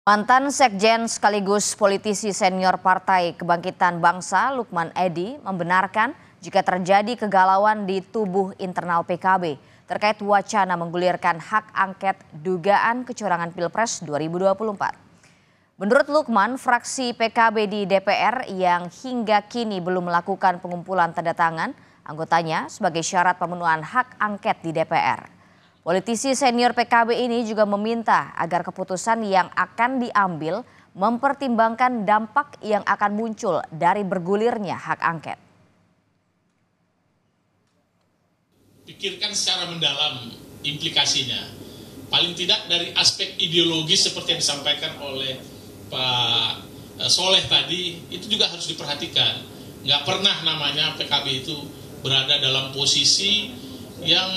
Mantan Sekjen sekaligus politisi senior Partai Kebangkitan Bangsa Lukman Edy membenarkan jika terjadi kegalauan di tubuh internal PKB terkait wacana menggulirkan hak angket dugaan kecurangan Pilpres 2024. Menurut Lukman, fraksi PKB di DPR yang hingga kini belum melakukan pengumpulan tanda tangan anggotanya sebagai syarat pemenuhan hak angket di DPR. Politisi senior PKB ini juga meminta agar keputusan yang akan diambil mempertimbangkan dampak yang akan muncul dari bergulirnya hak angket. Pikirkan secara mendalam implikasinya. Paling tidak dari aspek ideologis seperti yang disampaikan oleh Pak Soleh tadi, itu juga harus diperhatikan. Nggak pernah namanya PKB itu berada dalam posisi yang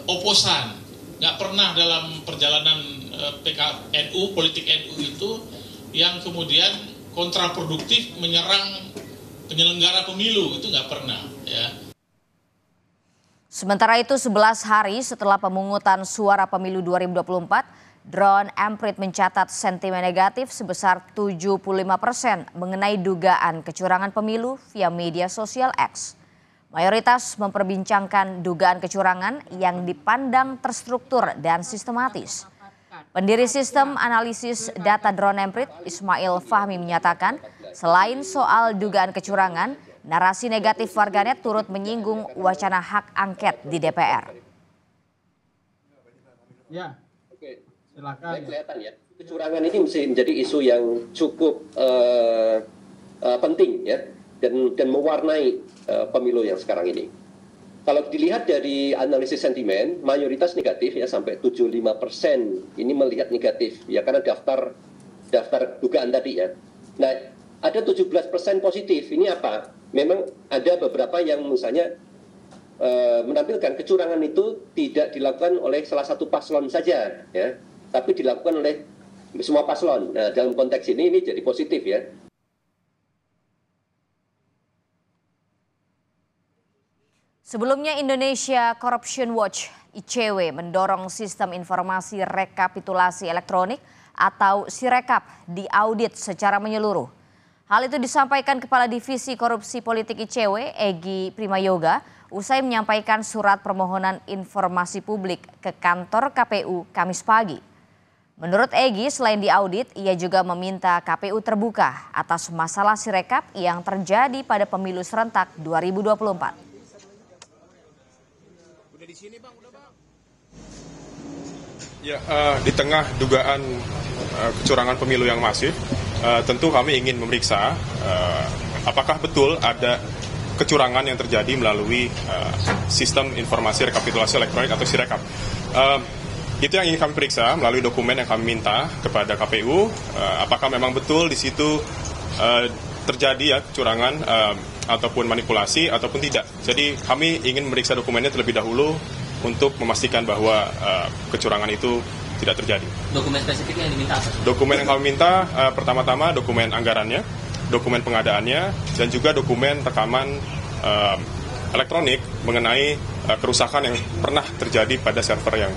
oposan, nggak pernah dalam perjalanan NU, politik NU itu yang kemudian kontraproduktif menyerang penyelenggara pemilu, itu nggak pernah ya. Sementara itu 11 hari setelah pemungutan suara pemilu 2024, Drone Emprit mencatat sentimen negatif sebesar 75% mengenai dugaan kecurangan pemilu via media sosial X. Mayoritas memperbincangkan dugaan kecurangan yang dipandang terstruktur dan sistematis. Pendiri sistem analisis data Drone Emprit, Ismail Fahmi menyatakan, selain soal dugaan kecurangan, narasi negatif warganet turut menyinggung wacana hak angket di DPR. Ya, oke, silakan. Kelihatan ya, kecurangan ini menjadi isu yang cukup penting ya, dan mewarnai pemilu yang sekarang ini. Kalau dilihat dari analisis sentimen, mayoritas negatif ya, sampai 75% ini melihat negatif ya, karena daftar dugaan tadi ya. Nah, ada 17% positif. Ini apa? Memang ada beberapa yang misalnya menampilkan kecurangan itu tidak dilakukan oleh salah satu paslon saja ya, tapi dilakukan oleh semua paslon. Nah, dalam konteks ini jadi positif ya. Sebelumnya Indonesia Corruption Watch (ICW) mendorong sistem informasi rekapitulasi elektronik atau Sirekap diaudit secara menyeluruh. Hal itu disampaikan Kepala Divisi Korupsi Politik ICW, Egy Primayoga, usai menyampaikan surat permohonan informasi publik ke kantor KPU Kamis pagi. Menurut Egy, selain diaudit, ia juga meminta KPU terbuka atas masalah Sirekap yang terjadi pada pemilu serentak 2024. Ya, di tengah dugaan kecurangan pemilu yang masif, tentu kami ingin memeriksa apakah betul ada kecurangan yang terjadi melalui sistem informasi rekapitulasi elektronik atau Sirekap. Itu yang ingin kami periksa melalui dokumen yang kami minta kepada KPU, apakah memang betul di situ terjadi ya kecurangan ataupun manipulasi ataupun tidak. Jadi kami ingin memeriksa dokumennya terlebih dahulu untuk memastikan bahwa kecurangan itu tidak terjadi. Dokumen spesifiknya yang diminta apa? Dokumen yang kami minta pertama-tama dokumen anggarannya, dokumen pengadaannya, dan juga dokumen rekaman elektronik mengenai kerusakan yang pernah terjadi pada server yang